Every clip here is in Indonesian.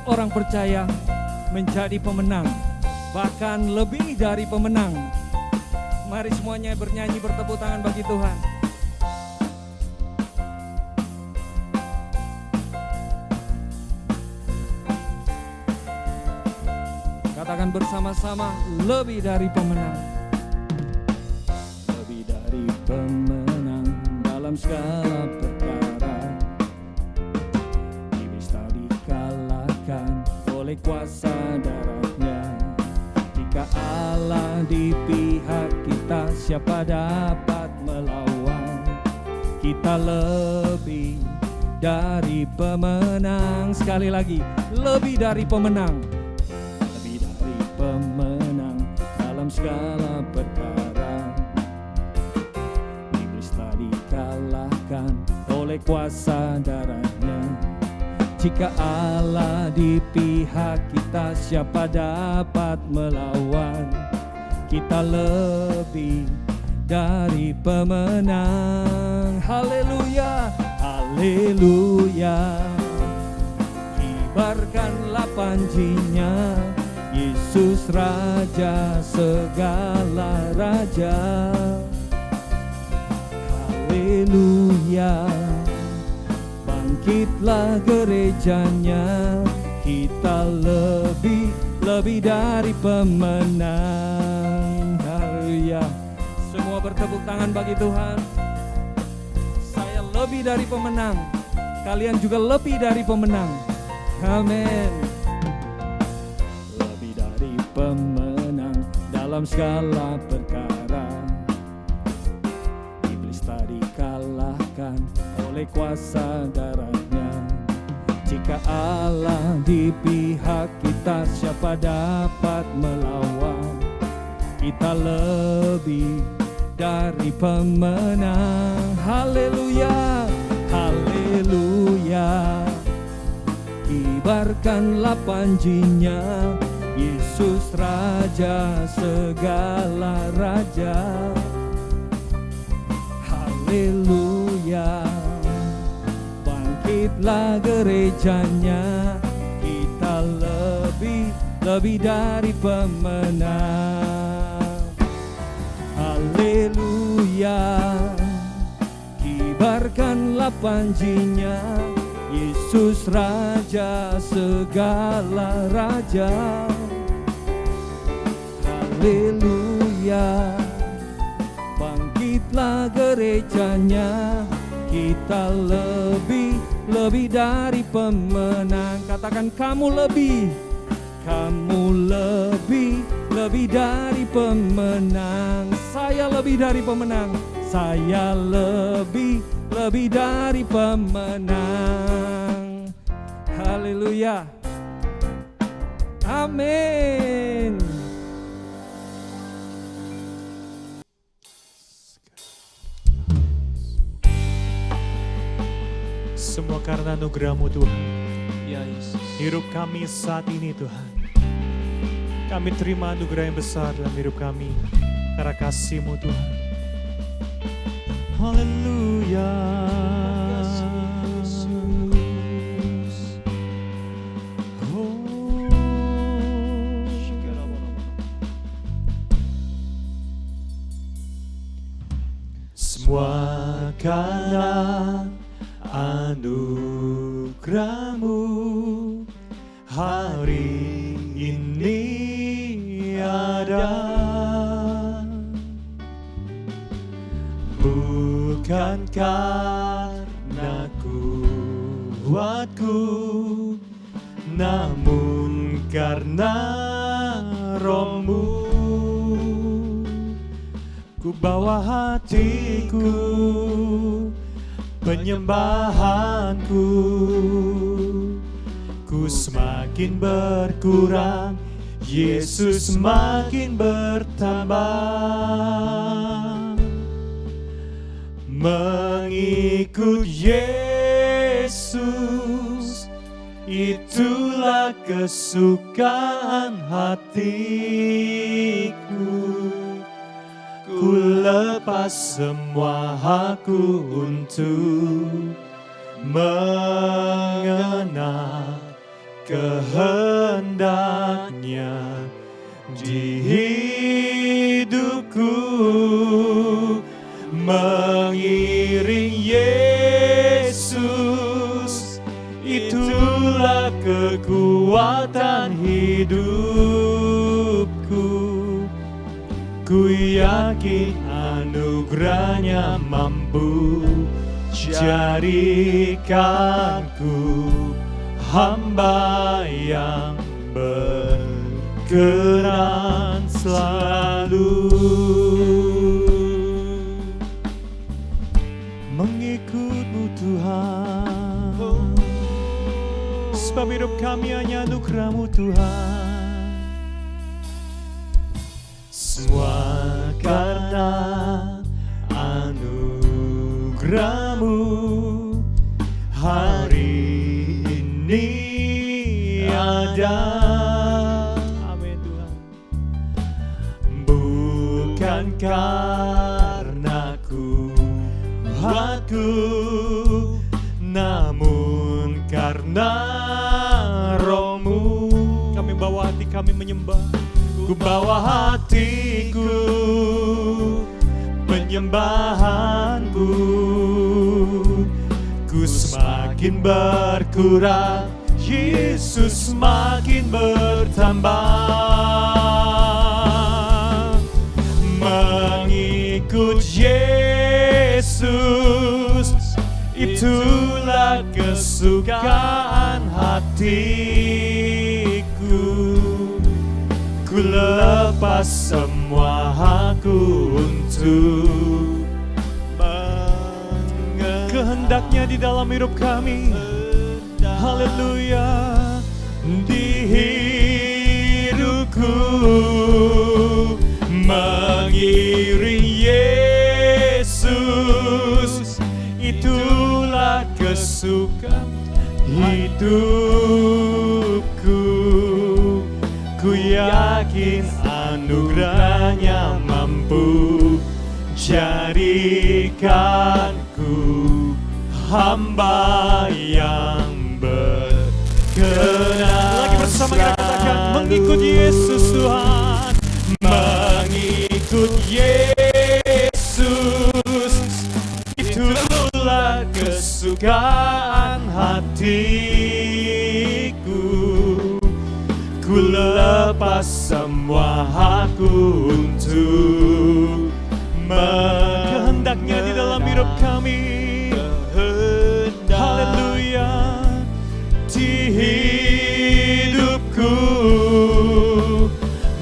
orang percaya menjadi pemenang, bahkan lebih dari pemenang. Mari semuanya bernyanyi, bertepuk tangan bagi Tuhan. Katakan bersama-sama, lebih dari pemenang. Lebih dari pemenang dalam segala perkara. Iblis tak dikalahkan oleh kuasa darahnya. Jika Allah di pihak kita, siapa dapat melawan? Kita lebih dari pemenang. Sekali lagi, lebih dari pemenang. Lebih dari pemenang dalam segala perkara. Iblis tak dikalahkan oleh kuasa darahnya. Jika Allah di pihak kita, siapa dapat melawan? Kita lebih dari pemenang. Haleluya, haleluya. Kibarkanlah panjinya, Yesus Raja segala raja. Haleluya. Bangkitlah gerejanya, kita lebih dari pemenang. Haleluya. Semua bertepuk tangan bagi Tuhan. Saya lebih dari pemenang, kalian juga lebih dari pemenang. Amin. Lebih dari pemenang dalam segala perkara. Iblis tak dikalahkan oleh kuasa darahnya. Jika Allah di pihak kita, siapa dapat melawan? Kita lebih dari pemenang. Haleluya, haleluya. Kibarkanlah panjinya, Yesus Raja segala raja. Haleluya. Bangkitlah gerejanya, kita lebih dari pemenang. Haleluya. Kibarkanlah panjinya, Yesus Raja segala raja. Haleluya. Bangkitlah gerejanya, kita lebih dari pemenang. Katakan, kamu lebih dari pemenang. Saya lebih dari pemenang. Saya lebih dari pemenang. Haleluya. Amin. Semua karena anugerah-Mu Tuhan. Ya Yesus. Hidup kami saat ini Tuhan. Kami terima anugerah yang besar dalam hidup kami. Karena kasih-Mu Tuhan. Haleluya. Semua karena anugerah-Mu hari ini ada, bukan karena kuatku, namun karena Roh-Mu. Ku bawa hatiku, penyembahanku, ku semakin berkurang, Yesus semakin bertambah. Mengikut Yesus, itulah kesukaan hatiku. Ku lepas semua hakku untuk mengenal kehendaknya di hidupku, mengiring Yesus, itulah kekuatan hidupku. Ku yakin anugerahnya mampu jadikanku hamba yang berkenan selalu mengikut-Mu Tuhan. Sebab hidup kami hanya anugerah-Mu Tuhan. Semua karena anugerah-Mu hari ini ada. Amin Tuhan. Bukan karena kuatku, namun karena Roh-Mu. Kami bawa hati kami menyembah. Ku bawa hatiku, penyembahanku, ku semakin berkurang, Yesus semakin bertambah. Mengikut Yesus, itulah kesukaan hatiku. Ku lepas semua hakku untuk kehendaknya di dalam hidup kami. Haleluya. Di hidupku, mengiring Yesus, itulah kesukaan hidupku. Ku yakin anugerahnya mampu jadikanku hamba yang berkenan. Lagi bersama kita katakan, mengikut Yesus Tuhan. Mengikut Yesus, itulah kesukaan hatiku. Ku lepas semua hakku untuk kehendaknya di dalam hidup kami. Haleluya. Di hidupku,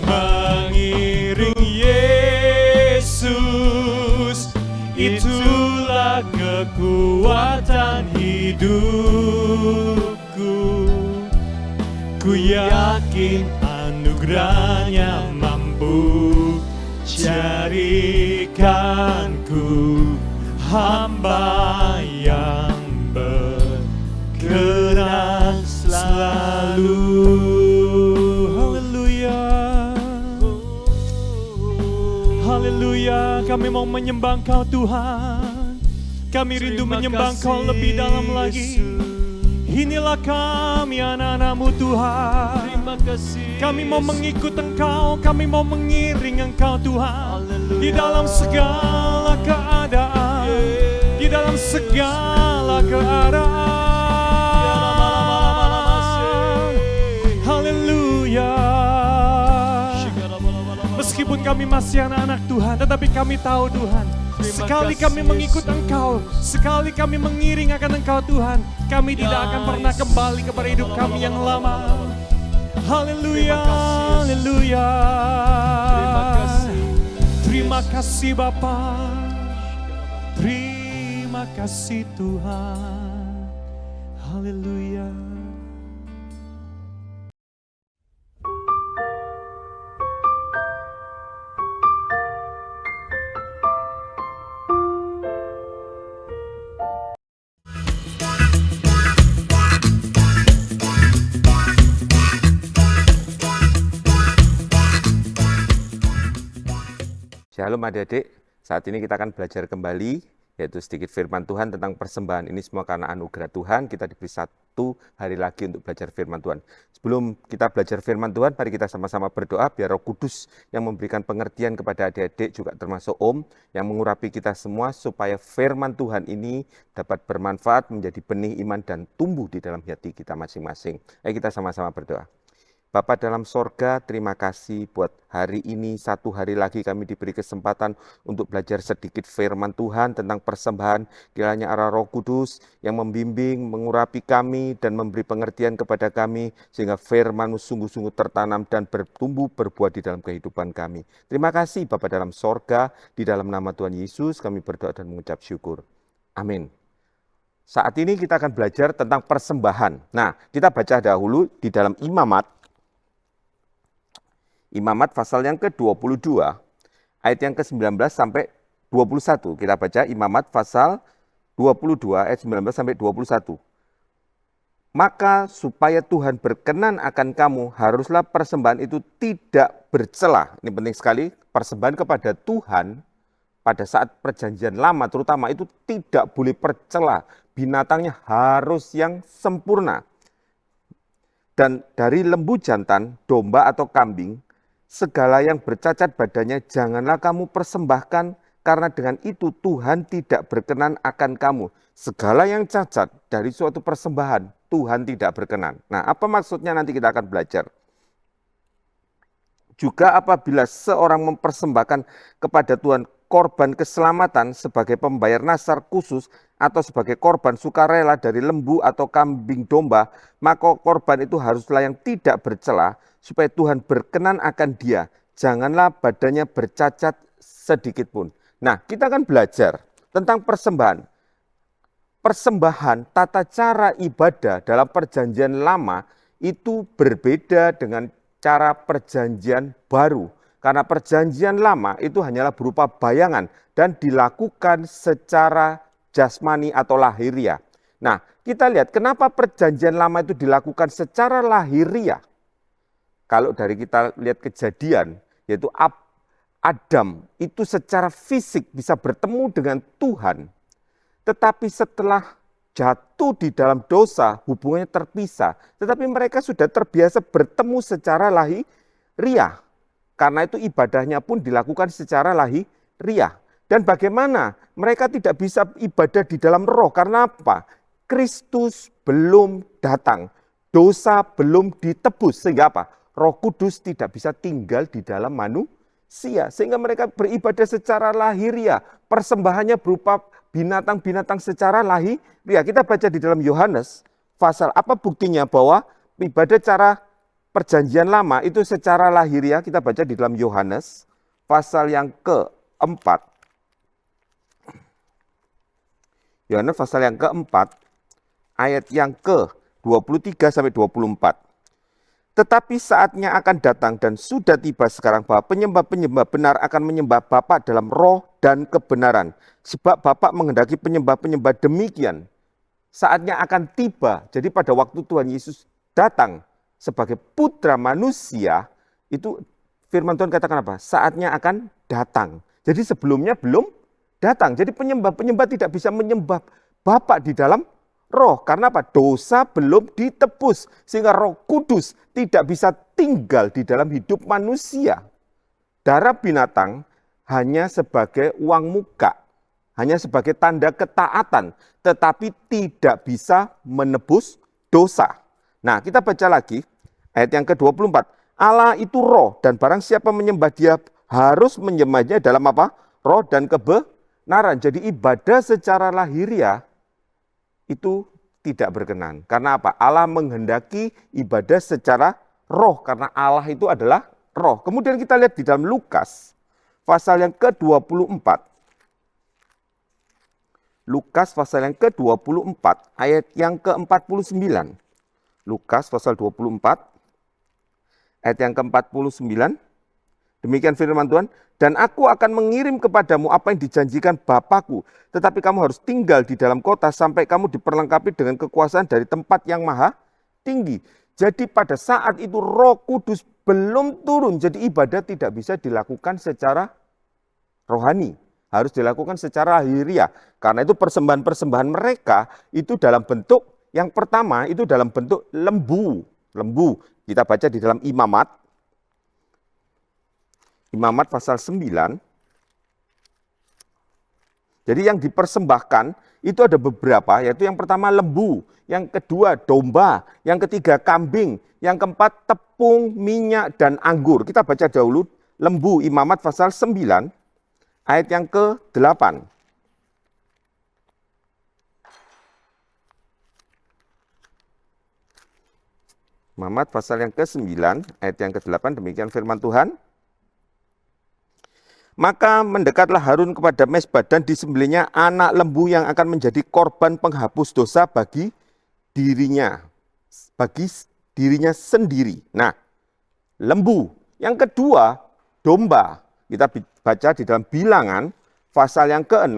mengiring Yesus, itulah kekuatan hidupku. Ku yakin anugerahnya mampu jadikanku hamba yang berkenan selalu. Haleluya. Haleluya. Kami mau menyembah Engkau Tuhan. Kami rindu menyembah Engkau lebih dalam lagi. Inilah kami anak-anak-Mu Tuhan. Terima kasih. Kami mau mengikut Engkau, kami mau mengiring Engkau Tuhan. Di dalam segala keadaan, di dalam segala keadaan. Haleluya. Meskipun kami masih anak-anak Tuhan, tetapi kami tahu Tuhan, sekali kami mengikut Engkau, sekali kami mengiring akan Engkau Tuhan, kami tidak akan pernah kembali kepada hidup kami yang lama. Haleluya, haleluya. Terima kasih Bapa, terima kasih Tuhan. Haleluya. Shalom adik-adik, saat ini kita akan belajar kembali yaitu sedikit firman Tuhan tentang persembahan. Ini semua karena anugerah Tuhan, kita diberi 1 hari lagi untuk belajar firman Tuhan. Sebelum kita belajar firman Tuhan, mari kita sama-sama berdoa biar Roh Kudus yang memberikan pengertian kepada adik-adik, juga termasuk Om, yang mengurapi kita semua supaya firman Tuhan ini dapat bermanfaat, menjadi benih iman dan tumbuh di dalam hati kita masing-masing. Ayo kita sama-sama berdoa. Bapa dalam sorga, terima kasih buat hari ini, 1 hari lagi kami diberi kesempatan untuk belajar sedikit firman Tuhan tentang persembahan. Kiranya arah Roh Kudus yang membimbing, mengurapi kami, dan memberi pengertian kepada kami, sehingga firman-Mu sungguh-sungguh tertanam dan bertumbuh berbuah di dalam kehidupan kami. Terima kasih Bapa dalam sorga, di dalam nama Tuhan Yesus kami berdoa dan mengucap syukur. Amin. Saat ini kita akan belajar tentang persembahan. Nah, kita baca dahulu di dalam Imamat pasal yang ke-22, ayat yang ke-19 sampai 21. Kita baca Imamat pasal 22, ayat 19 sampai 21. Maka supaya Tuhan berkenan akan kamu, haruslah persembahan itu tidak bercela. Ini penting sekali, persembahan kepada Tuhan pada saat perjanjian lama terutama itu tidak boleh bercela. Binatangnya harus yang sempurna. Dan dari lembu jantan, domba atau kambing, segala yang bercacat badannya janganlah kamu persembahkan, karena dengan itu Tuhan tidak berkenan akan kamu. Segala yang cacat dari suatu persembahan, Tuhan tidak berkenan. Nah, apa maksudnya nanti kita akan belajar. Juga apabila seorang mempersembahkan kepada Tuhan korban keselamatan sebagai pembayar nasar khusus atau sebagai korban sukarela dari lembu atau kambing domba, maka korban itu haruslah yang tidak bercela, supaya Tuhan berkenan akan dia. Janganlah badannya bercacat sedikit pun. Nah, kita akan belajar tentang persembahan. Persembahan, tata cara ibadah dalam perjanjian lama itu berbeda dengan cara perjanjian baru. Karena perjanjian lama itu hanyalah berupa bayangan dan dilakukan secara jasmani atau lahiriah. Nah, kita lihat kenapa perjanjian lama itu dilakukan secara lahiriah. Kalau dari kita lihat Kejadian, yaitu Adam itu secara fisik bisa bertemu dengan Tuhan. Tetapi setelah jatuh di dalam dosa, hubungannya terpisah. Tetapi mereka sudah terbiasa bertemu secara lahiriah. Karena itu ibadahnya pun dilakukan secara lahiriah. Dan bagaimana mereka tidak bisa ibadah di dalam roh? Karena apa? Kristus belum datang. Dosa belum ditebus. Sehingga apa? Roh Kudus tidak bisa tinggal di dalam manusia. Sehingga mereka beribadah secara lahiriah. Persembahannya berupa binatang-binatang secara lahiriah. Kita baca di dalam Yohanes, pasal apa buktinya bahwa ibadah cara perjanjian lama itu secara lahiriah. Kita baca di dalam Yohanes, pasal yang keempat. Yohanes pasal yang keempat, ayat yang ke-23 sampai 24. Tetapi saatnya akan datang dan sudah tiba sekarang bahwa penyembah-penyembah benar akan menyembah Bapa dalam roh dan kebenaran. Sebab Bapa menghendaki penyembah-penyembah demikian. Saatnya akan tiba. Jadi pada waktu Tuhan Yesus datang sebagai putra manusia, itu firman Tuhan katakan apa? Saatnya akan datang. Jadi sebelumnya belum datang. Jadi penyembah-penyembah tidak bisa menyembah Bapa di dalam roh. Karena apa? Dosa belum ditebus. Sehingga Roh Kudus tidak bisa tinggal di dalam hidup manusia. Darah binatang hanya sebagai uang muka. Hanya sebagai tanda ketaatan. Tetapi tidak bisa menebus dosa. Nah, kita baca lagi. Ayat yang ke-24. Allah itu roh, dan barang siapa menyembah dia harus menyembahnya dalam apa? Roh dan kebenaran. Jadi ibadah secara lahiriah itu tidak berkenan. Karena apa? Allah menghendaki ibadah secara roh. Karena Allah itu adalah roh. Kemudian kita lihat di dalam Lukas, pasal yang ke-24. Lukas pasal yang ke-24, ayat yang ke-49. Lukas pasal 24, ayat yang ke-49. Demikian firman Tuhan. Dan aku akan mengirim kepadamu apa yang dijanjikan Bapakku. Tetapi kamu harus tinggal di dalam kota sampai kamu diperlengkapi dengan kekuasaan dari tempat yang maha tinggi. Jadi pada saat itu Roh Kudus belum turun. Jadi ibadah tidak bisa dilakukan secara rohani. harus dilakukan secara lahiriah. Karena itu persembahan-persembahan mereka itu dalam bentuk, yang pertama itu dalam bentuk lembu. Lembu, kita baca di dalam Imamat. Imamat pasal 9. Jadi yang dipersembahkan itu ada beberapa, yaitu yang pertama lembu, yang kedua domba, yang ketiga kambing, yang keempat tepung, minyak, dan anggur. Kita baca dahulu lembu, Imamat pasal 9, ayat yang ke-8. Imamat pasal yang ke-9, ayat yang ke-8, demikian firman Tuhan. Maka mendekatlah Harun kepada mezbah dan disembelihnya anak lembu yang akan menjadi korban penghapus dosa bagi dirinya sendiri. Nah, lembu. Yang kedua, domba. Kita baca di dalam Bilangan pasal yang ke-6.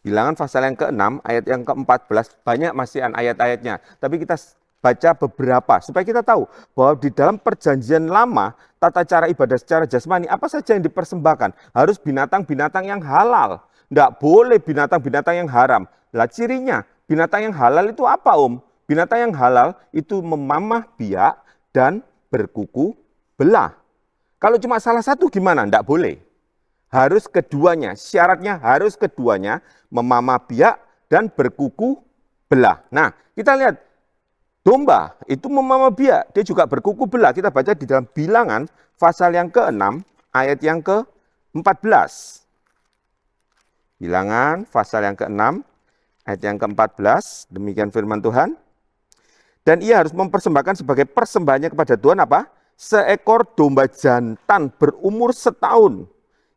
Bilangan pasal yang ke-6 ayat yang ke-14. Banyak masih ayat-ayatnya, tapi kita baca beberapa supaya kita tahu bahwa di dalam perjanjian lama tata cara ibadah secara jasmani apa saja yang dipersembahkan, harus binatang-binatang yang halal, tidak boleh binatang-binatang yang haram. Lah cirinya binatang yang halal itu apa Binatang yang halal itu memamah biak dan berkuku belah. Kalau cuma salah satu gimana? Tidak boleh. Harus keduanya, syaratnya harus keduanya memamah biak dan berkuku belah. Nah, kita lihat domba itu memamah biak, dia juga berkuku belah. Kita baca di dalam Bilangan pasal yang ke-6 ayat yang ke-14. Bilangan pasal yang ke-6 ayat yang ke-14, demikian firman Tuhan. Dan ia harus mempersembahkan sebagai persembahannya kepada Tuhan apa? Seekor domba jantan berumur setahun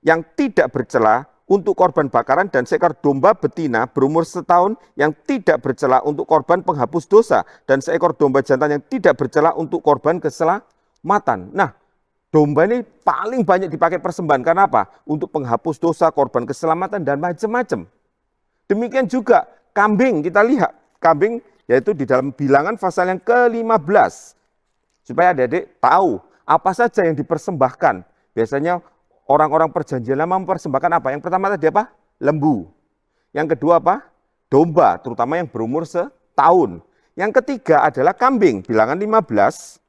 yang tidak bercela untuk korban bakaran, dan seekor domba betina berumur setahun yang tidak bercela untuk korban penghapus dosa, dan seekor domba jantan yang tidak bercela untuk korban keselamatan. Nah, domba ini paling banyak dipakai persembahan. Karena apa? Untuk penghapus dosa, korban keselamatan, dan macam-macam. Demikian juga kambing, kita lihat. Kambing yaitu di dalam Bilangan pasal yang ke-15. Supaya adik-adik tahu apa saja yang dipersembahkan. Biasanya orang-orang perjanjian lama mempersembahkan apa? Yang pertama tadi apa? Lembu. Yang kedua apa? Domba, terutama yang berumur setahun. Yang ketiga adalah kambing, Bilangan 15,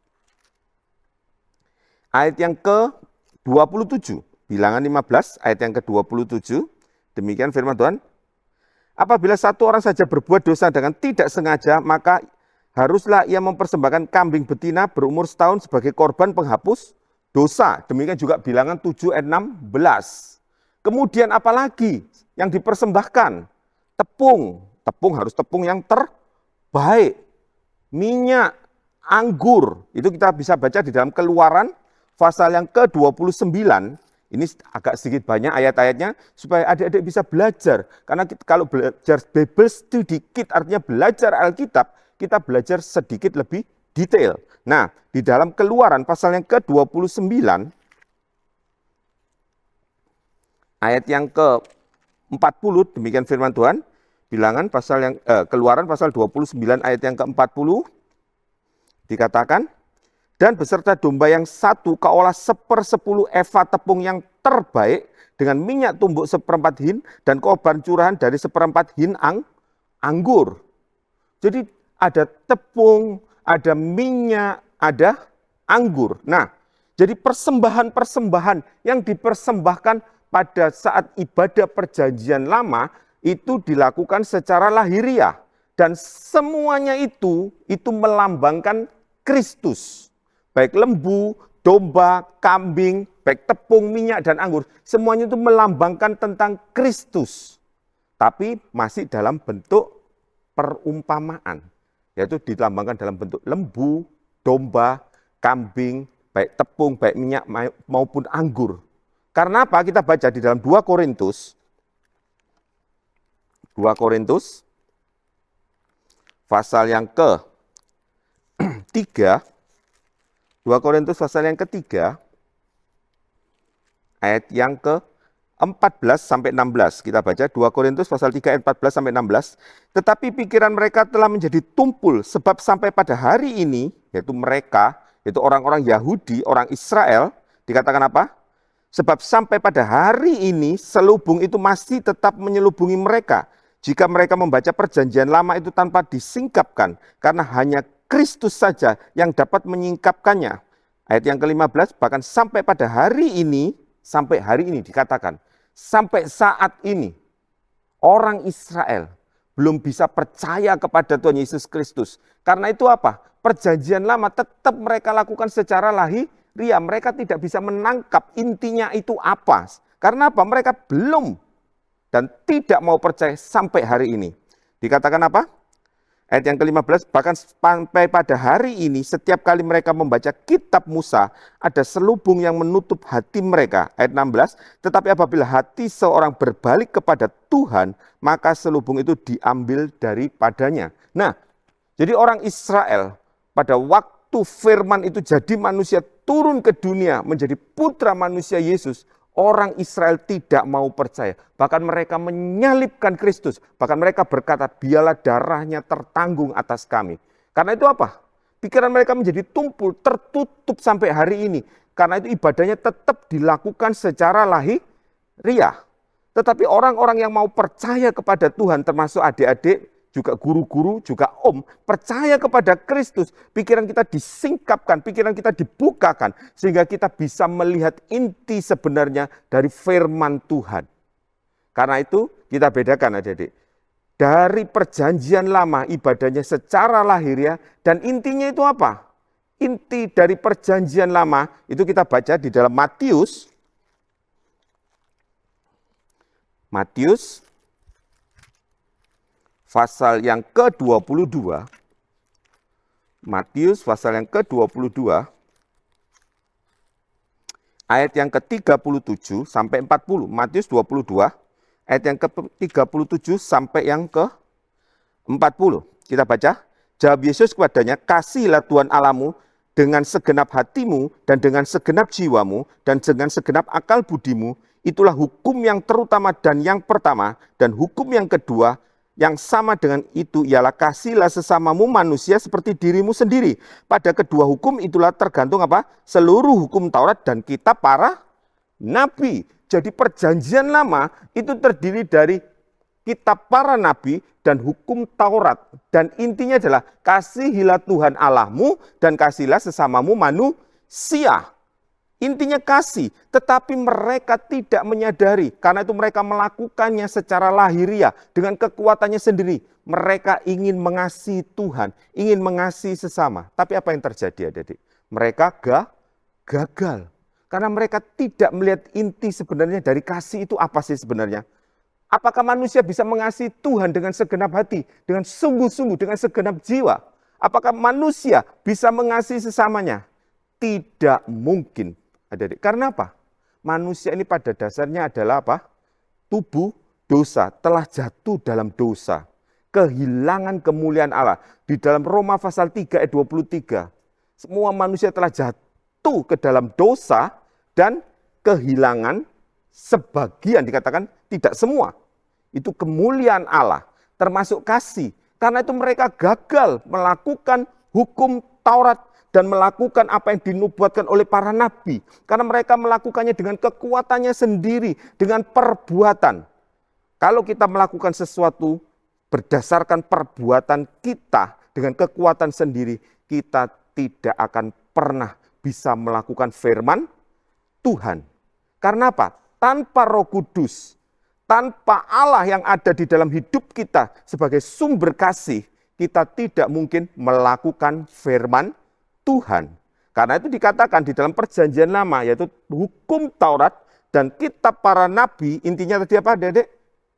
ayat yang ke-27. Bilangan 15, ayat yang ke-27. Demikian firman Tuhan. Apabila satu orang saja berbuat dosa dengan tidak sengaja, maka haruslah ia mempersembahkan kambing betina berumur setahun sebagai korban penghapus dosa. Demikian juga Bilangan 7 ayat 16. Kemudian apalagi yang dipersembahkan? Tepung. Tepung harus tepung yang terbaik. Minyak, anggur. Itu kita bisa baca di dalam Keluaran pasal yang ke-29. Ini agak sedikit banyak ayat-ayatnya supaya adik-adik bisa belajar. Karena kalau belajar Bible Study Kit artinya belajar Alkitab, kita belajar sedikit lebih detail. Nah, di dalam Keluaran pasal yang ke-29, ayat yang ke-40, demikian firman Tuhan. Bilangan pasal yang Keluaran pasal 29 ayat yang ke-40 dikatakan, dan beserta domba yang satu kau olah 1/10 eva tepung yang terbaik dengan minyak tumbuk 1/4 hin dan korban curahan dari 1/4 hin anggur. Jadi ada tepung, ada minyak, ada anggur. Nah, jadi persembahan-persembahan yang dipersembahkan pada saat ibadah perjanjian lama itu dilakukan secara lahiriah. Dan semuanya itu melambangkan Kristus. Baik lembu, domba, kambing, baik tepung, minyak, dan anggur. Semuanya itu melambangkan tentang Kristus. Tapi masih dalam bentuk perumpamaan. Yaitu dilambangkan dalam bentuk lembu, domba, kambing, baik tepung, baik minyak, maupun anggur. Karena apa? Kita baca di dalam 2 Korintus. 2 Korintus, pasal yang ke-3, 2 Korintus pasal yang ke-3, ayat yang ke-14 sampai 16. Kita baca 2 Korintus pasal 3 ayat 14 sampai 16. Tetapi pikiran mereka telah menjadi tumpul, sebab sampai pada hari ini, yaitu mereka, yaitu orang-orang Yahudi, orang Israel, dikatakan apa? Sebab sampai pada hari ini selubung itu masih tetap menyelubungi mereka. Jika mereka membaca perjanjian lama itu tanpa disingkapkan, karena hanya Kristus saja yang dapat menyingkapkannya. Ayat yang ke-15, bahkan sampai pada hari ini dikatakan, sampai saat ini, orang Israel belum bisa percaya kepada Tuhan Yesus Kristus. Karena itu apa? Perjanjian lama tetap mereka lakukan secara lahiriah. Mereka tidak bisa menangkap intinya itu apa. Karena apa? Mereka belum dan tidak mau percaya sampai hari ini. Dikatakan apa? Ayat yang ke-15, bahkan sampai pada hari ini setiap kali mereka membaca kitab Musa, ada selubung yang menutup hati mereka. Ayat 16, tetapi apabila hati seorang berbalik kepada Tuhan, maka selubung itu diambil daripadanya. Nah, jadi orang Israel pada waktu firman itu jadi manusia turun ke dunia menjadi putra manusia Yesus, orang Israel tidak mau percaya. Bahkan mereka menyalibkan Kristus. Bahkan mereka berkata, biarlah darahnya tertanggung atas kami. Karena itu apa? Pikiran mereka menjadi tumpul, tertutup sampai hari ini. Karena itu ibadahnya tetap dilakukan secara lahiriah. Tetapi orang-orang yang mau percaya kepada Tuhan, termasuk adik-adik, juga guru-guru, juga om, percaya kepada Kristus, pikiran kita disingkapkan, pikiran kita dibukakan, sehingga kita bisa melihat inti sebenarnya dari firman Tuhan. Karena itu kita bedakan adik-adik. Dari perjanjian lama ibadahnya secara lahiriah, dan intinya itu apa? Inti dari perjanjian lama itu kita baca di dalam Matius pasal yang ke-22, Matius pasal yang ke-22, ayat yang ke-37 sampai 40. Matius 22, ayat yang ke-37 sampai yang ke-40. Kita baca, jawab Yesus kepadanya, kasihilah Tuhan Allahmu dengan segenap hatimu dan dengan segenap jiwamu dan dengan segenap akal budimu. Itulah hukum yang terutama dan yang pertama, dan hukum yang kedua yang sama dengan itu ialah kasihilah sesamamu manusia seperti dirimu sendiri. Pada kedua hukum itulah tergantung apa? Seluruh hukum Taurat dan kitab para nabi. Jadi perjanjian lama itu terdiri dari kitab para nabi dan hukum Taurat. Dan intinya adalah kasihilah Tuhan Allahmu dan kasihilah sesamamu manusia. Intinya kasih, tetapi mereka tidak menyadari. Karena itu mereka melakukannya secara lahiriah dengan kekuatannya sendiri. Mereka ingin mengasihi Tuhan, ingin mengasihi sesama. Tapi apa yang terjadi adik-adik? Mereka gagal. Karena mereka tidak melihat inti sebenarnya dari kasih itu apa sih sebenarnya. Apakah manusia bisa mengasihi Tuhan dengan segenap hati, dengan sungguh-sungguh, dengan segenap jiwa? Apakah manusia bisa mengasihi sesamanya? Tidak mungkin. Adik-adik. Karena apa? Manusia ini pada dasarnya adalah apa? Tubuh dosa, telah jatuh dalam dosa. Kehilangan kemuliaan Allah. Di dalam Roma pasal 3 ayat 23. Semua manusia telah jatuh ke dalam dosa dan kehilangan sebagian, dikatakan tidak semua. Itu kemuliaan Allah, termasuk kasih. Karena itu mereka gagal melakukan hukum Taurat dan melakukan apa yang dinubuatkan oleh para nabi. Karena mereka melakukannya dengan kekuatannya sendiri, dengan perbuatan. Kalau kita melakukan sesuatu berdasarkan perbuatan kita, dengan kekuatan sendiri, kita tidak akan pernah bisa melakukan firman Tuhan. Karena apa? Tanpa Roh Kudus, tanpa Allah yang ada di dalam hidup kita sebagai sumber kasih, kita tidak mungkin melakukan firman Tuhan. Karena itu dikatakan di dalam perjanjian lama, yaitu hukum Taurat dan kitab para nabi, intinya tadi apa, Dedek?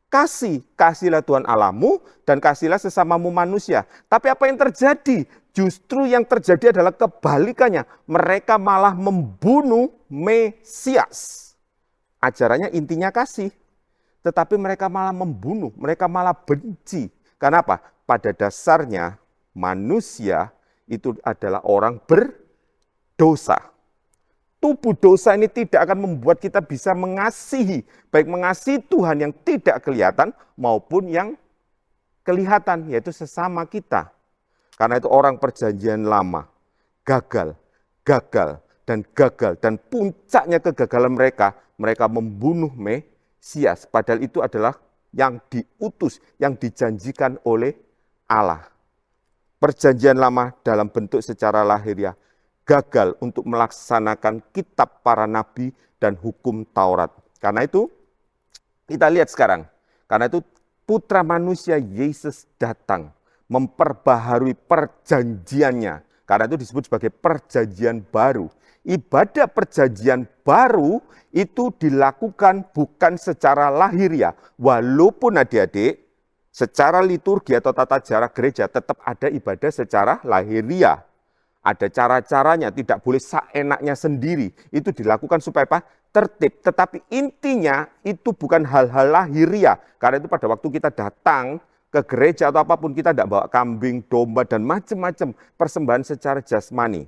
Kasih. Kasihlah Tuhan Allahmu dan kasihlah sesamamu manusia. Tapi apa yang terjadi? Justru yang terjadi adalah kebalikannya. Mereka malah membunuh Mesias. Ajarannya intinya kasih. Tetapi mereka malah membunuh, mereka malah benci. Karena apa? Pada dasarnya manusia itu adalah orang berdosa. Tubuh dosa ini tidak akan membuat kita bisa mengasihi, baik mengasihi Tuhan yang tidak kelihatan maupun yang kelihatan, yaitu sesama kita. Karena itu orang perjanjian lama gagal dan gagal. Dan puncaknya kegagalan mereka, mereka membunuh Mesias. Padahal itu adalah yang diutus, yang dijanjikan oleh Allah. Perjanjian lama dalam bentuk secara lahiriah gagal untuk melaksanakan kitab para nabi dan hukum Taurat. Karena itu, kita lihat sekarang. Karena itu Putra Manusia Yesus datang memperbaharui perjanjiannya. Karena itu disebut sebagai perjanjian baru. Ibadah perjanjian baru itu dilakukan bukan secara lahiriah. Walaupun adik-adik, secara liturgi atau tata cara gereja tetap ada ibadah secara lahiriah. Ada cara-caranya, tidak boleh seenaknya sendiri. Itu dilakukan supaya apa? Tertib. Tetapi intinya itu bukan hal-hal lahiriah. Karena itu pada waktu kita datang ke gereja atau apapun, kita tidak bawa kambing, domba, dan macam-macam persembahan secara jasmani.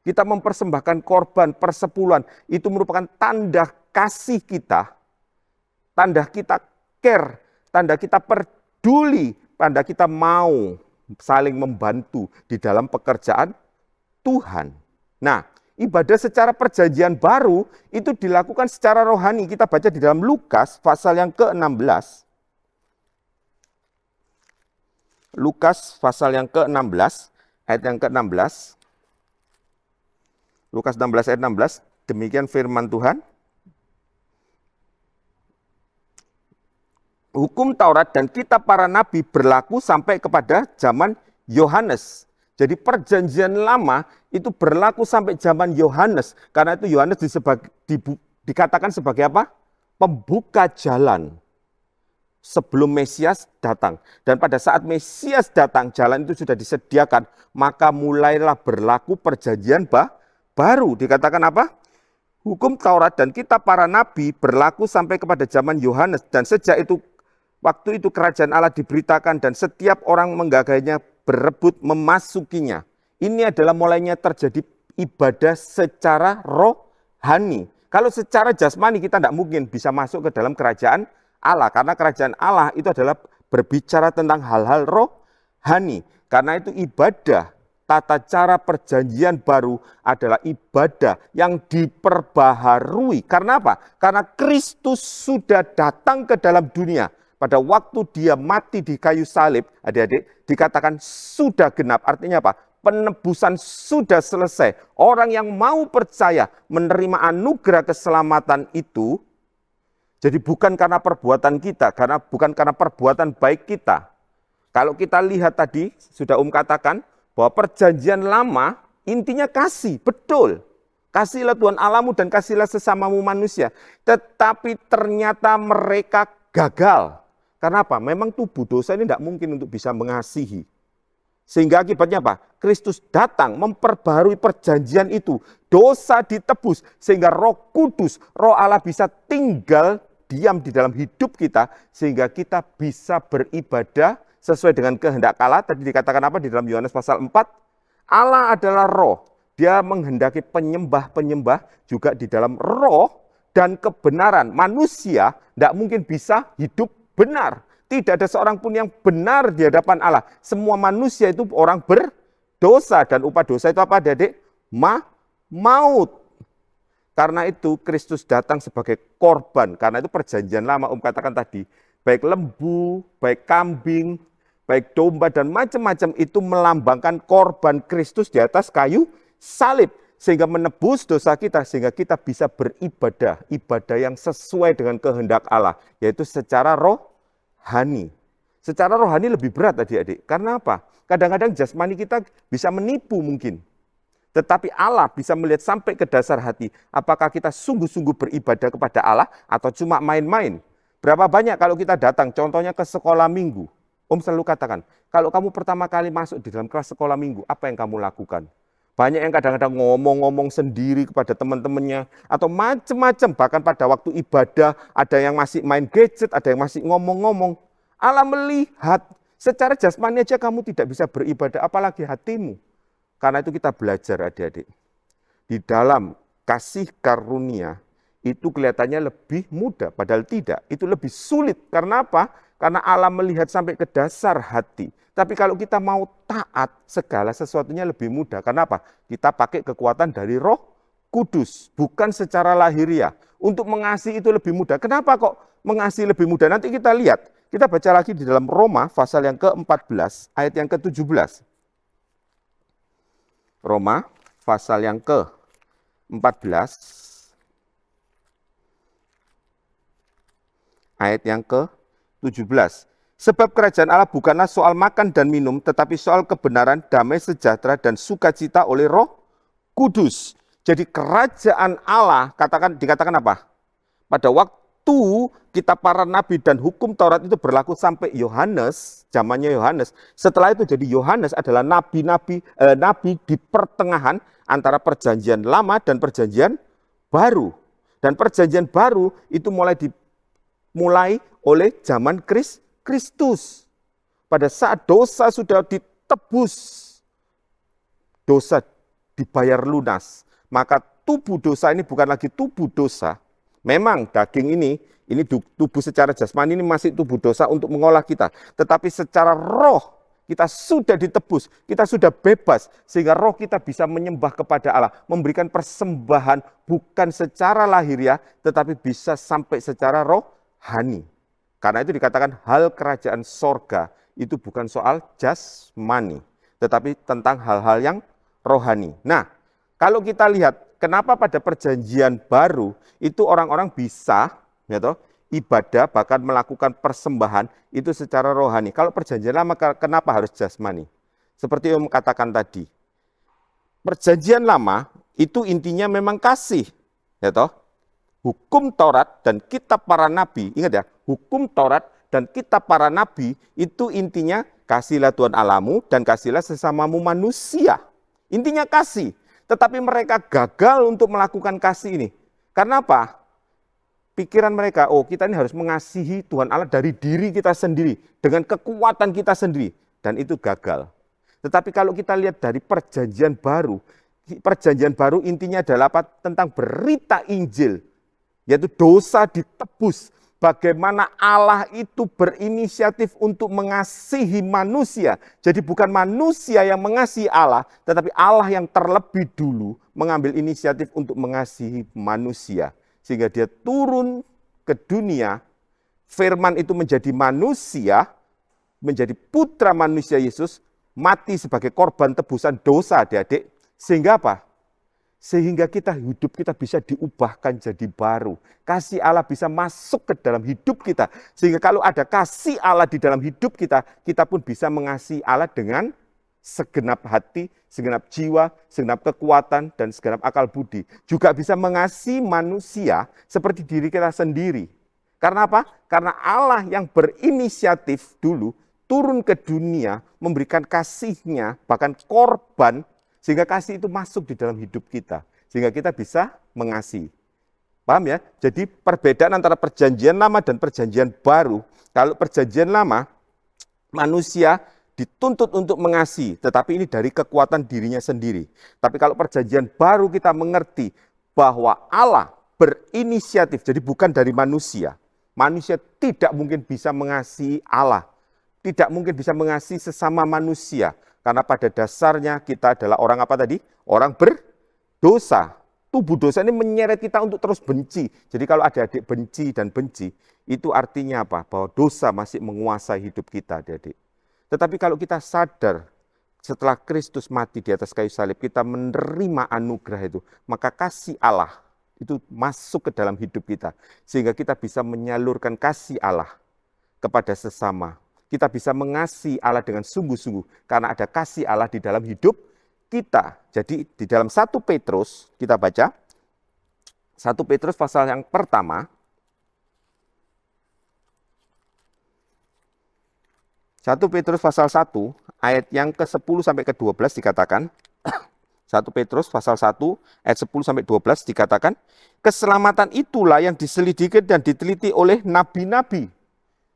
Kita mempersembahkan korban persepuluhan. Itu merupakan tanda kasih kita. Tanda kita care. Tanda kita peduli. Tanda kita mau saling membantu di dalam pekerjaan Tuhan. Nah, ibadah secara perjanjian baru itu dilakukan secara rohani. Kita baca di dalam Lukas pasal yang ke-16. Lukas pasal yang ke-16, ayat yang ke-16. Lukas 16 ayat 16, demikian firman Tuhan. Hukum Taurat dan kitab para nabi berlaku sampai kepada zaman Yohanes. Jadi perjanjian lama itu berlaku sampai zaman Yohanes. Karena itu Yohanes dikatakan sebagai apa? Pembuka jalan sebelum Mesias datang. Dan pada saat Mesias datang, jalan itu sudah disediakan. Maka mulailah berlaku perjanjian baru. Dikatakan apa? Hukum Taurat dan kitab para nabi berlaku sampai kepada zaman Yohanes. Dan sejak itu, waktu itu kerajaan Allah diberitakan dan setiap orang menggagainya berebut memasukinya. Ini adalah mulainya terjadi ibadah secara rohani. Kalau secara jasmani kita tidak mungkin bisa masuk ke dalam kerajaan Allah. Karena kerajaan Allah itu adalah berbicara tentang hal-hal rohani. Karena itu ibadah, tata cara perjanjian baru adalah ibadah yang diperbaharui. Karena apa? Karena Kristus sudah datang ke dalam dunia. Pada waktu dia mati di kayu salib, adik-adik, dikatakan sudah genap. Artinya apa? Penebusan sudah selesai. Orang yang mau percaya menerima anugerah keselamatan itu, jadi bukan karena perbuatan kita, bukan karena perbuatan baik kita. Kalau kita lihat tadi, sudah katakan, bahwa perjanjian lama intinya kasih, betul. Kasihlah Tuhan Allahmu dan kasihlah sesamamu manusia. Tetapi ternyata mereka gagal. Karena apa? Memang tubuh dosa ini tidak mungkin untuk bisa mengasihi. Sehingga akibatnya apa? Kristus datang memperbarui perjanjian itu. Dosa ditebus sehingga Roh Kudus, Roh Allah bisa tinggal diam di dalam hidup kita. Sehingga kita bisa beribadah sesuai dengan kehendak Allah. Tadi dikatakan apa di dalam Yohanes pasal 4? Allah adalah roh. Dia menghendaki penyembah-penyembah juga di dalam roh dan kebenaran. Manusia tidak mungkin bisa hidup benar. Tidak ada seorang pun yang benar di hadapan Allah. Semua manusia itu orang berdosa. Dan upah dosa itu apa, adik? Maut. Karena itu Kristus datang sebagai korban. Karena itu perjanjian lama, katakan tadi. Baik lembu, baik kambing, baik domba, dan macam-macam itu melambangkan korban Kristus di atas kayu salib. Sehingga menebus dosa kita, sehingga kita bisa beribadah. Ibadah yang sesuai dengan kehendak Allah. Yaitu secara rohani. Secara rohani lebih berat adik-adik. Karena apa? Kadang-kadang jasmani kita bisa menipu mungkin. Tetapi Allah bisa melihat sampai ke dasar hati. Apakah kita sungguh-sungguh beribadah kepada Allah atau cuma main-main? Berapa banyak kalau kita datang, contohnya ke sekolah minggu. Om selalu katakan, kalau kamu pertama kali masuk di dalam kelas sekolah minggu, apa yang kamu lakukan? Banyak yang kadang-kadang ngomong-ngomong sendiri kepada teman-temannya. Atau macam-macam, bahkan pada waktu ibadah, ada yang masih main gadget, ada yang masih ngomong-ngomong. Allah melihat, secara jasmani aja kamu tidak bisa beribadah, apalagi hatimu. Karena itu kita belajar adik-adik. Di dalam kasih karunia, itu kelihatannya lebih mudah, padahal tidak. Itu lebih sulit. Karena apa? Karena Allah melihat sampai ke dasar hati. Tapi kalau kita mau taat, segala sesuatunya lebih mudah. Karena apa? Kita pakai kekuatan dari Roh kudus, bukan secara lahiriah. Untuk mengasihi itu lebih mudah. Kenapa kok mengasihi lebih mudah? Nanti kita lihat. Kita baca lagi di dalam Roma pasal yang ke-14 ayat yang ke-17. Roma pasal yang ke-14 ayat yang ke-17. Sebab kerajaan Allah bukanlah soal makan dan minum, tetapi soal kebenaran, damai sejahtera, dan sukacita oleh Roh Kudus. Jadi kerajaan Allah dikatakan apa? Pada waktu kitab para nabi dan hukum Taurat itu berlaku sampai Yohanes, zamannya Yohanes. Setelah itu jadi Yohanes adalah nabi di pertengahan antara perjanjian lama dan perjanjian baru. Dan perjanjian baru itu dimulai oleh zaman Kristus. Pada saat dosa sudah ditebus, dosa dibayar lunas. Maka tubuh dosa ini bukan lagi tubuh dosa. Memang daging ini tubuh secara jasmani ini masih tubuh dosa untuk mengolah kita. Tetapi secara roh kita sudah ditebus, kita sudah bebas. Sehingga roh kita bisa menyembah kepada Allah. Memberikan persembahan bukan secara lahiriah, tetapi bisa sampai secara rohani. Karena itu dikatakan hal kerajaan sorga itu bukan soal jasmani, tetapi tentang hal-hal yang rohani. Nah, kalau kita lihat kenapa pada perjanjian baru itu orang-orang bisa ibadah bahkan melakukan persembahan itu secara rohani. Kalau perjanjian lama kenapa harus jasmani? Seperti yang katakan tadi. Perjanjian lama itu intinya memang kasih, Hukum Taurat dan kitab para nabi, ingat ya, hukum Taurat dan kitab para nabi itu intinya kasihlah Tuhan Allahmu dan kasihlah sesamamu manusia. Intinya kasih. Tetapi mereka gagal untuk melakukan kasih ini. Karena apa? Pikiran mereka, kita ini harus mengasihi Tuhan Allah dari diri kita sendiri. Dengan kekuatan kita sendiri. Dan itu gagal. Tetapi kalau kita lihat dari perjanjian baru intinya adalah apa? Tentang berita Injil. Yaitu dosa ditebus. Bagaimana Allah itu berinisiatif untuk mengasihi manusia. Jadi bukan manusia yang mengasihi Allah, tetapi Allah yang terlebih dulu mengambil inisiatif untuk mengasihi manusia. Sehingga dia turun ke dunia, firman itu menjadi manusia, menjadi putra manusia Yesus, mati sebagai korban tebusan dosa adik-adik. Sehingga apa? Sehingga hidup kita bisa diubahkan jadi baru. Kasih Allah bisa masuk ke dalam hidup kita. Sehingga kalau ada kasih Allah di dalam hidup kita, kita pun bisa mengasihi Allah dengan segenap hati, segenap jiwa, segenap kekuatan, dan segenap akal budi. Juga bisa mengasihi manusia seperti diri kita sendiri. Karena apa? Karena Allah yang berinisiatif dulu turun ke dunia, memberikan kasih-Nya, bahkan korban, sehingga kasih itu masuk di dalam hidup kita. Sehingga kita bisa mengasihi. Paham ya? Jadi perbedaan antara perjanjian lama dan perjanjian baru. Kalau perjanjian lama, manusia dituntut untuk mengasihi. Tetapi ini dari kekuatan dirinya sendiri. Tapi kalau perjanjian baru kita mengerti bahwa Allah berinisiatif. Jadi bukan dari manusia. Manusia tidak mungkin bisa mengasihi Allah. Tidak mungkin bisa mengasihi sesama manusia. Karena pada dasarnya kita adalah orang apa tadi? Orang berdosa. Tubuh dosa ini menyeret kita untuk terus benci. Jadi kalau adik-adik benci dan benci, itu artinya apa? Bahwa dosa masih menguasai hidup kita, adik-adik. Tetapi kalau kita sadar, setelah Kristus mati di atas kayu salib, kita menerima anugerah itu, maka kasih Allah itu masuk ke dalam hidup kita. Sehingga kita bisa menyalurkan kasih Allah kepada sesama. Kita bisa mengasihi Allah dengan sungguh-sungguh karena ada kasih Allah di dalam hidup kita. Jadi di dalam 1 Petrus kita baca 1 Petrus pasal yang pertama. 1 Petrus pasal 1 ayat yang ke-10 sampai ke-12 dikatakan 1 Petrus pasal 1 ayat 10 sampai 12 dikatakan keselamatan itulah yang diselidiki dan diteliti oleh nabi-nabi.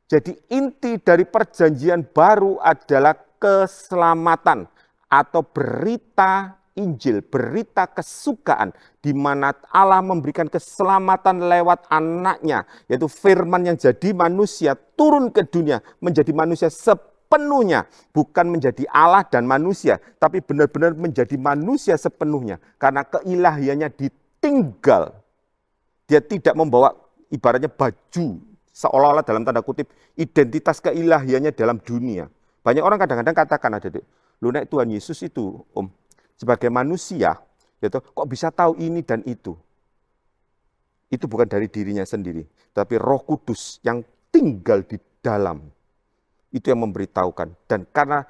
Jadi inti dari perjanjian baru adalah keselamatan atau berita Injil, berita kesukaan di mana Allah memberikan keselamatan lewat anaknya, yaitu firman yang jadi manusia turun ke dunia menjadi manusia sepenuhnya, bukan menjadi Allah dan manusia, tapi benar-benar menjadi manusia sepenuhnya karena keilahiannya tinggal. Dia tidak membawa ibaratnya baju, seolah-olah dalam tanda kutip identitas keilahiannya dalam dunia. Banyak orang kadang-kadang katakan, lu nek Tuhan Yesus itu, Om, sebagai manusia, gitu, kok bisa tahu ini dan itu? Itu bukan dari dirinya sendiri, tapi Roh Kudus yang tinggal di dalam. Itu yang memberitahukan. Dan karena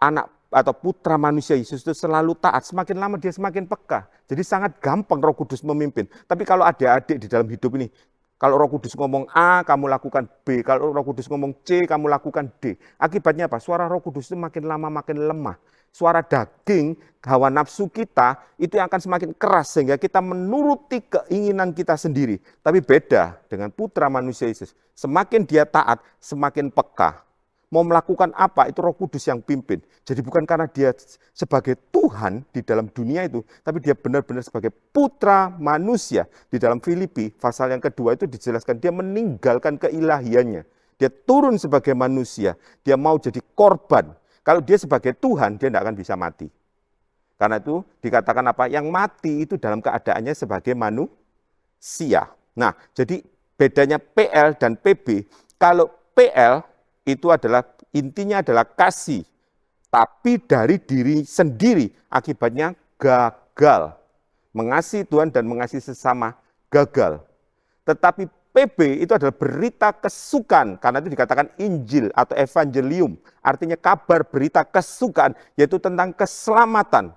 anak atau putra manusia Yesus itu selalu taat, semakin lama dia semakin peka. Jadi sangat gampang Roh Kudus memimpin. Tapi kalau adik-adik di dalam hidup ini, kalau Roh Kudus ngomong A, kamu lakukan B. Kalau Roh Kudus ngomong C, kamu lakukan D. Akibatnya apa? Suara Roh Kudus itu makin lama makin lemah. Suara daging, hawa nafsu kita, itu yang akan semakin keras. Sehingga kita menuruti keinginan kita sendiri. Tapi beda dengan putra manusia Yesus. Semakin dia taat, semakin peka. Mau melakukan apa, itu Roh Kudus yang pimpin. Jadi bukan karena dia sebagai Tuhan di dalam dunia itu, tapi dia benar-benar sebagai putra manusia. Di dalam Filipi, pasal yang kedua itu dijelaskan, dia meninggalkan keilahiannya. Dia turun sebagai manusia, dia mau jadi korban. Kalau dia sebagai Tuhan, dia tidak akan bisa mati. Karena itu dikatakan apa? Yang mati itu dalam keadaannya sebagai manusia. Nah, jadi bedanya PL dan PB, kalau PL itu adalah intinya adalah kasih, tapi dari diri sendiri, akibatnya gagal. Mengasihi Tuhan dan mengasihi sesama gagal. Tetapi PB itu adalah berita kesukaan, karena itu dikatakan Injil atau Evangelium, artinya kabar berita kesukaan, yaitu tentang keselamatan.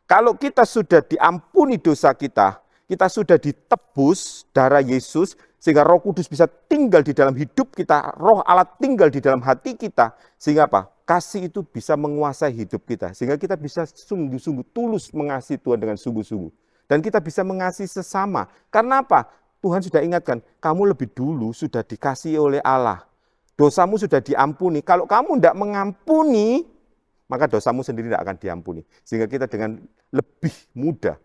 Kalau kita sudah diampuni dosa kita sudah ditebus darah Yesus, sehingga Roh Kudus bisa tinggal di dalam hidup kita, Roh Allah tinggal di dalam hati kita, sehingga apa? Kasih itu bisa menguasai hidup kita, sehingga kita bisa sungguh-sungguh tulus mengasihi Tuhan dengan sungguh-sungguh. Dan kita bisa mengasihi sesama. Karena apa? Tuhan sudah ingatkan, kamu lebih dulu sudah dikasihi oleh Allah. Dosamu sudah diampuni. Kalau kamu tidak mengampuni, maka dosamu sendiri tidak akan diampuni. Sehingga kita dengan lebih mudah,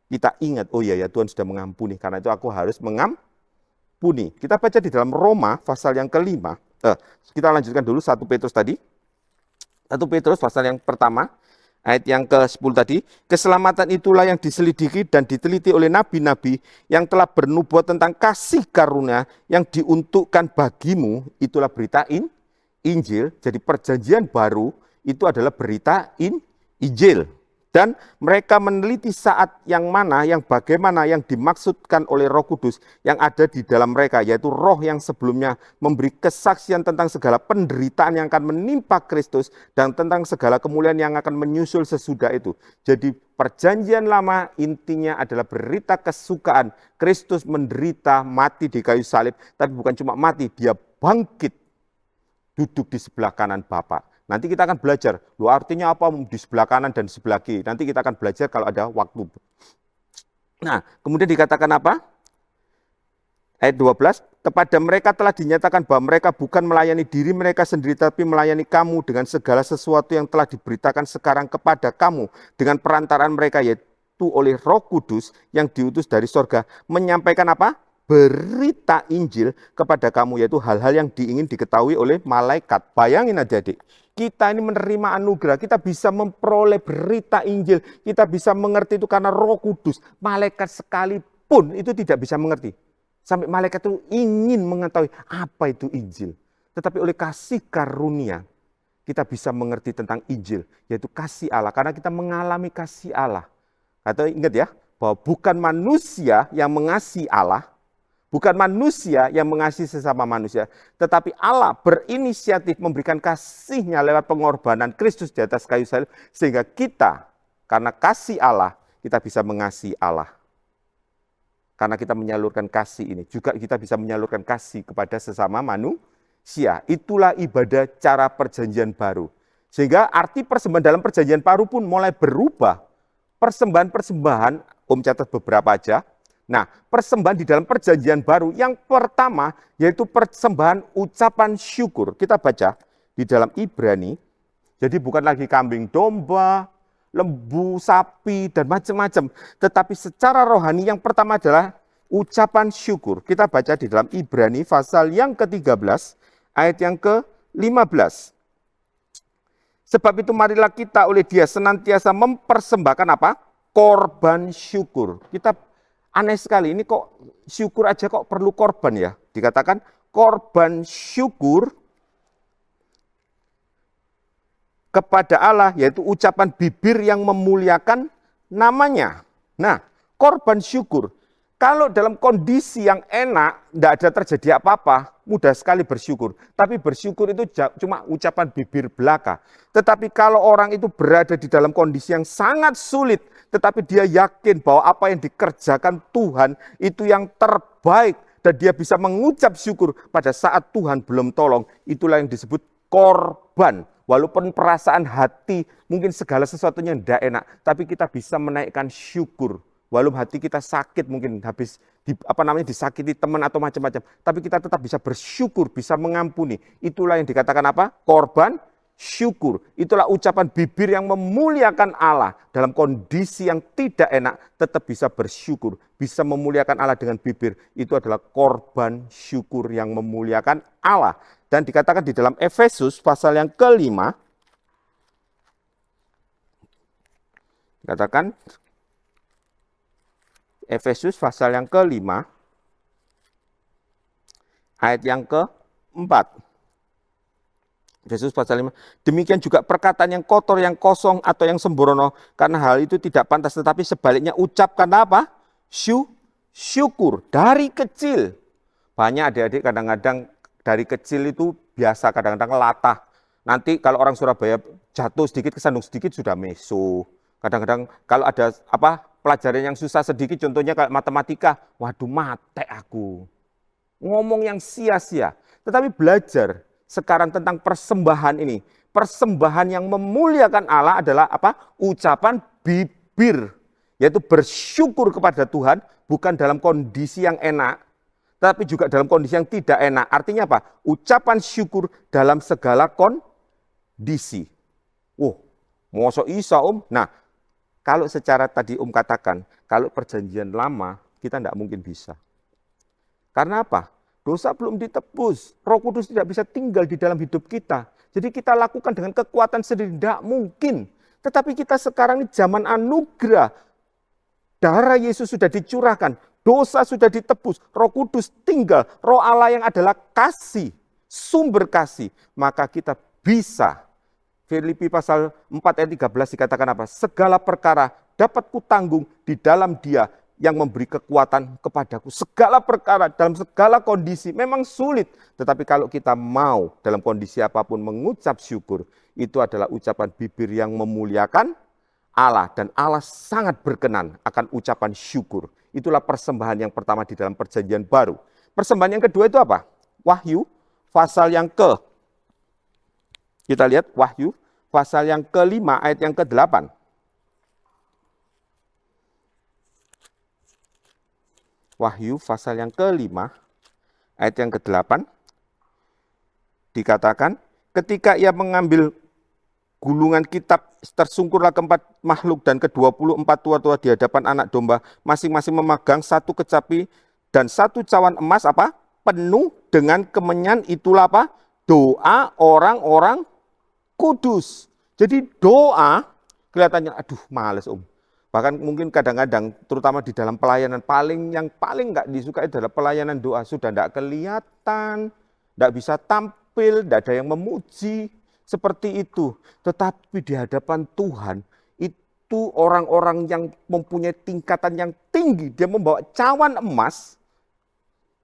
kita ingat, oh iya ya Tuhan sudah mengampuni, karena itu aku harus mengampuni. Kita baca di dalam Roma pasal yang kelima. Kita lanjutkan dulu 1 Petrus tadi. 1 Petrus pasal yang pertama, ayat yang ke-10 tadi. Keselamatan itulah yang diselidiki dan diteliti oleh nabi-nabi yang telah bernubuat tentang kasih karunia yang diuntukkan bagimu. Itulah berita Injil. Jadi perjanjian baru itu adalah berita Injil. Dan mereka meneliti saat yang mana, yang bagaimana yang dimaksudkan oleh Roh Kudus yang ada di dalam mereka, yaitu Roh yang sebelumnya memberi kesaksian tentang segala penderitaan yang akan menimpa Kristus dan tentang segala kemuliaan yang akan menyusul sesudah itu. Jadi perjanjian lama intinya adalah berita kesukaan. Kristus menderita, mati di kayu salib, tapi bukan cuma mati, dia bangkit, duduk di sebelah kanan Bapa. Nanti kita akan belajar, artinya apa di sebelah kanan dan sebelah kiri. Nanti kita akan belajar kalau ada waktu. Nah, kemudian dikatakan apa? Ayat 12, kepada mereka telah dinyatakan bahwa mereka bukan melayani diri mereka sendiri, tapi melayani kamu dengan segala sesuatu yang telah diberitakan sekarang kepada kamu. Dengan perantaraan mereka, yaitu oleh Roh Kudus yang diutus dari sorga. Menyampaikan apa? Berita Injil kepada kamu, yaitu hal-hal yang diingin diketahui oleh malaikat. Bayangin adik-adik. Kita ini menerima anugerah, kita bisa memperoleh berita Injil, kita bisa mengerti itu karena Roh Kudus. Malaikat sekalipun itu tidak bisa mengerti. Sampai malaikat itu ingin mengetahui apa itu Injil. Tetapi oleh kasih karunia, kita bisa mengerti tentang Injil, yaitu kasih Allah. Karena kita mengalami kasih Allah. Atau ingat ya, bahwa bukan manusia yang mengasihi Allah, bukan manusia yang mengasihi sesama manusia, tetapi Allah berinisiatif memberikan kasih-Nya lewat pengorbanan Kristus di atas kayu salib, sehingga kita, karena kasih Allah, kita bisa mengasihi Allah. Karena kita menyalurkan kasih ini, juga kita bisa menyalurkan kasih kepada sesama manusia. Itulah ibadah cara perjanjian baru. Sehingga arti persembahan dalam perjanjian baru pun mulai berubah. Persembahan-persembahan, Om catat beberapa aja. Nah, persembahan di dalam perjanjian baru yang pertama yaitu persembahan ucapan syukur. Kita baca di dalam Ibrani. Jadi bukan lagi kambing domba, lembu, sapi, dan macam-macam. Tetapi secara rohani yang pertama adalah ucapan syukur. Kita baca di dalam Ibrani pasal yang ke-13 ayat yang ke-15. Sebab itu marilah kita oleh Dia senantiasa mempersembahkan apa? Korban syukur. Kita Aneh sekali, ini kok syukur aja kok perlu korban ya. Dikatakan korban syukur kepada Allah, yaitu ucapan bibir yang memuliakan namanya. Nah, korban syukur. Kalau dalam kondisi yang enak, tidak ada terjadi apa-apa, mudah sekali bersyukur. Tapi bersyukur itu cuma ucapan bibir belaka. Tetapi kalau orang itu berada di dalam kondisi yang sangat sulit, tetapi dia yakin bahwa apa yang dikerjakan Tuhan itu yang terbaik, dan dia bisa mengucap syukur pada saat Tuhan belum tolong, itulah yang disebut korban. Walaupun perasaan hati mungkin segala sesuatunya tidak enak, tapi kita bisa menaikkan syukur. Walaupun hati kita sakit, mungkin habis disakiti teman atau macam-macam, tapi kita tetap bisa bersyukur, bisa mengampuni. Itulah yang dikatakan apa? Korban syukur. Itulah ucapan bibir yang memuliakan Allah. Dalam kondisi yang tidak enak, tetap bisa bersyukur, bisa memuliakan Allah dengan bibir. Itu adalah korban syukur yang memuliakan Allah. Dan dikatakan di dalam Efesus pasal yang kelima, dikatakan Efesus pasal yang kelima, ayat yang keempat. Efesus pasal 5. Demikian juga perkataan yang kotor, yang kosong, atau yang sembrono, karena hal itu tidak pantas, tetapi sebaliknya ucapkan apa? Syukur dari kecil. Banyak adik-adik kadang-kadang dari kecil itu biasa kadang-kadang latah. Nanti kalau orang Surabaya jatuh sedikit, kesandung sedikit sudah meso. Kadang-kadang kalau ada pelajaran yang susah sedikit, contohnya kayak matematika, waduh mate aku. Ngomong yang sia-sia. Tetapi belajar sekarang tentang persembahan ini. Persembahan yang memuliakan Allah adalah apa? Ucapan bibir. Yaitu bersyukur kepada Tuhan, bukan dalam kondisi yang enak, tapi juga dalam kondisi yang tidak enak. Artinya apa? Ucapan syukur dalam segala kondisi. Mosok isa Nah, kalau secara tadi katakan, kalau perjanjian lama, kita tidak mungkin bisa. Karena apa? Dosa belum ditebus. Roh Kudus tidak bisa tinggal di dalam hidup kita. Jadi kita lakukan dengan kekuatan sendiri, tidak mungkin. Tetapi kita sekarang ini zaman anugerah. Darah Yesus sudah dicurahkan. Dosa sudah ditebus. Roh Kudus tinggal. Roh Allah yang adalah kasih. Sumber kasih. Maka kita bisa. Filipi pasal 4 ayat 13 dikatakan apa? Segala perkara dapat kutanggung di dalam Dia yang memberi kekuatan kepadaku. Segala perkara dalam segala kondisi memang sulit. Tetapi kalau kita mau dalam kondisi apapun mengucap syukur, itu adalah ucapan bibir yang memuliakan Allah. Dan Allah sangat berkenan akan ucapan syukur. Itulah persembahan yang pertama di dalam perjanjian baru. Persembahan yang kedua itu apa? Wahyu pasal yang kita lihat Wahyu pasal yang ke-5 ayat yang ke-8. Wahyu pasal yang ke-5 ayat yang ke-8 dikatakan, ketika ia mengambil gulungan kitab, tersungkurlah keempat makhluk dan ke-24 tua-tua di hadapan anak domba, masing-masing memegang satu kecapi dan satu cawan emas penuh dengan kemenyan. Itulah doa orang-orang kudus. Jadi doa kelihatannya males Bahkan mungkin kadang-kadang terutama di dalam pelayanan yang paling nggak disukai adalah pelayanan doa. Sudah nggak kelihatan, nggak bisa tampil, nggak ada yang memuji seperti itu. Tetapi di hadapan Tuhan itu orang-orang yang mempunyai tingkatan yang tinggi. Dia membawa cawan emas.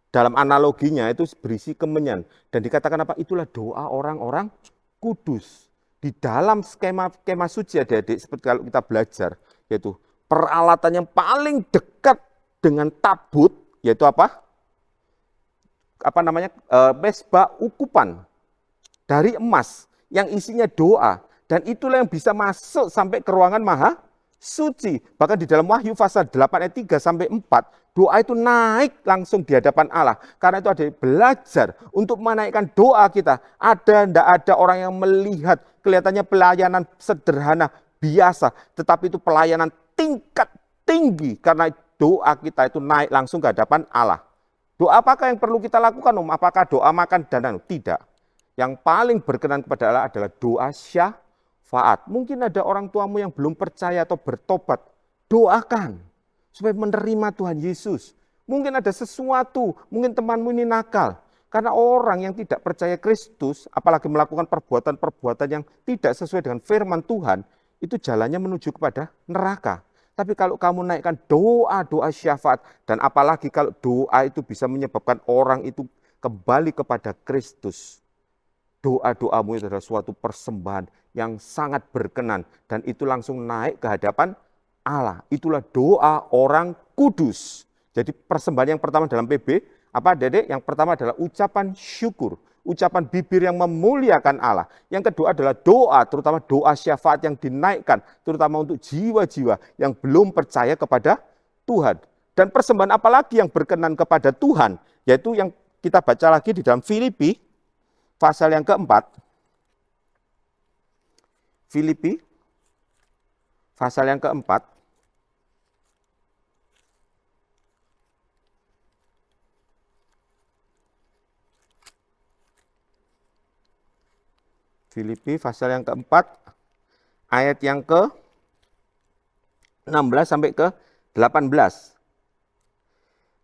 Dalam analoginya itu berisi kemenyan. Dan dikatakan apa? Itulah doa orang-orang kudus. Di dalam skema suci adik-adik, seperti kalau kita belajar, yaitu peralatan yang paling dekat dengan tabut, yaitu mesbah ukupan dari emas yang isinya doa. Dan itulah yang bisa masuk sampai ke ruangan maha suci. Bahkan di dalam Wahyu pasal 8 ayat 3 sampai 4, doa itu naik langsung di hadapan Allah. Karena itu ada belajar untuk menaikkan doa kita. Tidak ada orang yang melihat kelihatannya pelayanan sederhana, biasa. Tetapi itu pelayanan tingkat tinggi. Karena doa kita itu naik langsung ke hadapan Allah. Doa apakah yang perlu kita lakukan? Apakah doa makan dan tidak. Yang paling berkenan kepada Allah adalah doa syafaat. Mungkin ada orang tuamu yang belum percaya atau bertobat. Doakan. supaya menerima Tuhan Yesus. Mungkin ada sesuatu, mungkin temanmu ini nakal. Karena orang yang tidak percaya Kristus, apalagi melakukan perbuatan-perbuatan yang tidak sesuai dengan firman Tuhan, itu jalannya menuju kepada neraka. Tapi kalau kamu naikkan doa-doa syafaat, dan apalagi kalau doa itu bisa menyebabkan orang itu kembali kepada Kristus, doa-doamu itu adalah suatu persembahan yang sangat berkenan, dan itu langsung naik ke hadapan Allah. Itulah doa orang kudus. Jadi persembahan yang pertama dalam PB, apa Dedek? Yang pertama adalah ucapan syukur. Ucapan bibir yang memuliakan Allah. Yang kedua adalah doa, terutama doa syafaat yang dinaikkan, terutama untuk jiwa-jiwa yang belum percaya kepada Tuhan. Dan persembahan apalagi yang berkenan kepada Tuhan, yaitu yang kita baca lagi di dalam Filipi, pasal yang keempat. Filipi, pasal yang keempat. Filipi pasal yang keempat, ayat yang ke-16 sampai ke-18.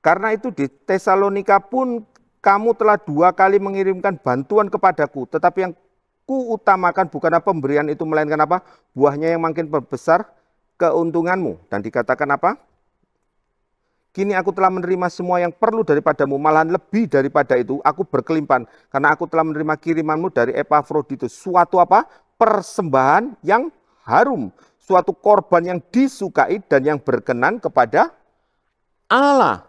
Karena itu di Tesalonika pun kamu telah 2 kali mengirimkan bantuan kepadaku, tetapi yang kuutamakan bukanlah pemberian itu, melainkan apa? Buahnya yang makin besar keuntunganmu. Dan dikatakan apa? Kini aku telah menerima semua yang perlu daripadamu, malahan lebih daripada itu, aku berkelimpahan, karena aku telah menerima kirimanmu dari Epafroditus. Suatu apa? Persembahan yang harum, suatu korban yang disukai dan yang berkenan kepada Allah.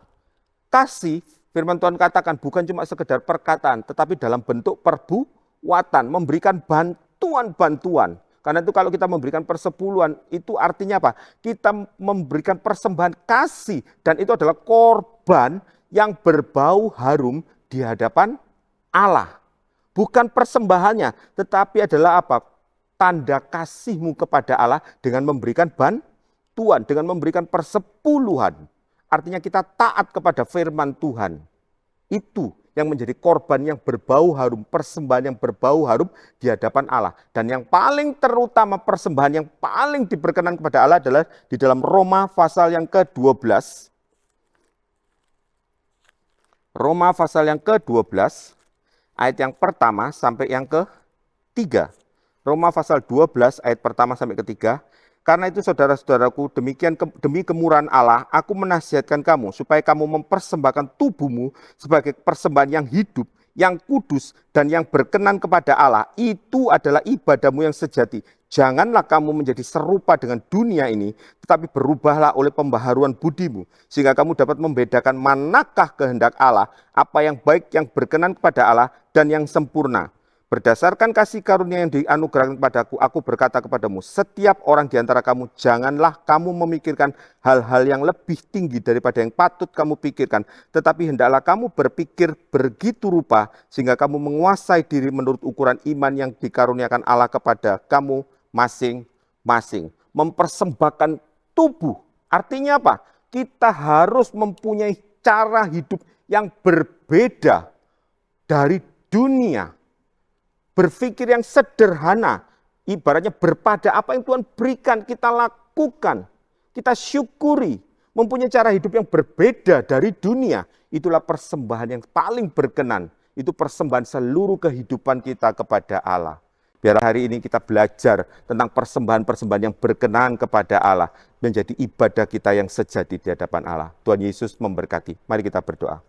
Kasih, firman Tuhan katakan, bukan cuma sekedar perkataan, tetapi dalam bentuk perbuatan, memberikan bantuan-bantuan. Karena itu kalau kita memberikan persepuluhan, itu artinya apa? Kita memberikan persembahan kasih, dan itu adalah korban yang berbau harum di hadapan Allah. Bukan persembahannya, tetapi adalah apa? Tanda kasihmu kepada Allah dengan memberikan bantuan, dengan memberikan persepuluhan. Artinya kita taat kepada firman Tuhan. Itu yang menjadi korban yang berbau harum, persembahan yang berbau harum di hadapan Allah. Dan yang paling terutama, persembahan yang paling diberkenan kepada Allah adalah di dalam Roma pasal yang ke-12. Roma pasal yang ke-12, ayat yang pertama sampai yang ke-3. Roma pasal 12 ayat pertama sampai ke-3. Karena itu saudara-saudaraku, demi kemurahan Allah, aku menasihatkan kamu supaya kamu mempersembahkan tubuhmu sebagai persembahan yang hidup, yang kudus, dan yang berkenan kepada Allah. Itu adalah ibadahmu yang sejati. Janganlah kamu menjadi serupa dengan dunia ini, tetapi berubahlah oleh pembaharuan budimu, sehingga kamu dapat membedakan manakah kehendak Allah, apa yang baik, yang berkenan kepada Allah, dan yang sempurna. Berdasarkan kasih karunia yang dianugerahkan kepadaku, aku berkata kepadamu, setiap orang di antara kamu, janganlah kamu memikirkan hal-hal yang lebih tinggi daripada yang patut kamu pikirkan, tetapi hendaklah kamu berpikir begitu rupa, sehingga kamu menguasai diri menurut ukuran iman yang dikaruniakan Allah kepada kamu masing-masing. Mempersembahkan tubuh, artinya apa? Kita harus mempunyai cara hidup yang berbeda dari dunia. Berpikir yang sederhana, ibaratnya berpada apa yang Tuhan berikan, kita lakukan, kita syukuri, mempunyai cara hidup yang berbeda dari dunia. Itulah persembahan yang paling berkenan, itu persembahan seluruh kehidupan kita kepada Allah. Biar hari ini kita belajar tentang persembahan-persembahan yang berkenan kepada Allah, menjadi ibadah kita yang sejati di hadapan Allah. Tuhan Yesus memberkati. Mari kita berdoa.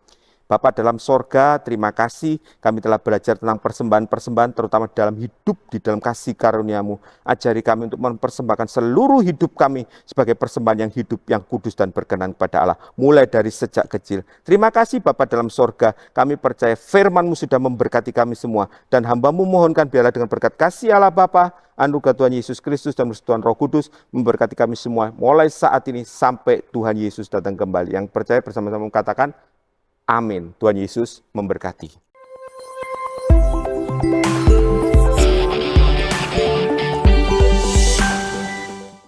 Bapa dalam sorga, terima kasih kami telah belajar tentang persembahan-persembahan, terutama dalam hidup, di dalam kasih karunia-Mu. Ajari kami untuk mempersembahkan seluruh hidup kami sebagai persembahan yang hidup, yang kudus dan berkenan kepada Allah, mulai dari sejak kecil. Terima kasih Bapa dalam sorga, kami percaya firman-Mu sudah memberkati kami semua, dan hamba-Mu mohonkan biarlah dengan berkat kasih Allah Bapa, anugerah Tuhan Yesus Kristus dan persekutuan Roh Kudus memberkati kami semua, mulai saat ini sampai Tuhan Yesus datang kembali. Yang percaya bersama-sama katakan, amin. Tuhan Yesus memberkati.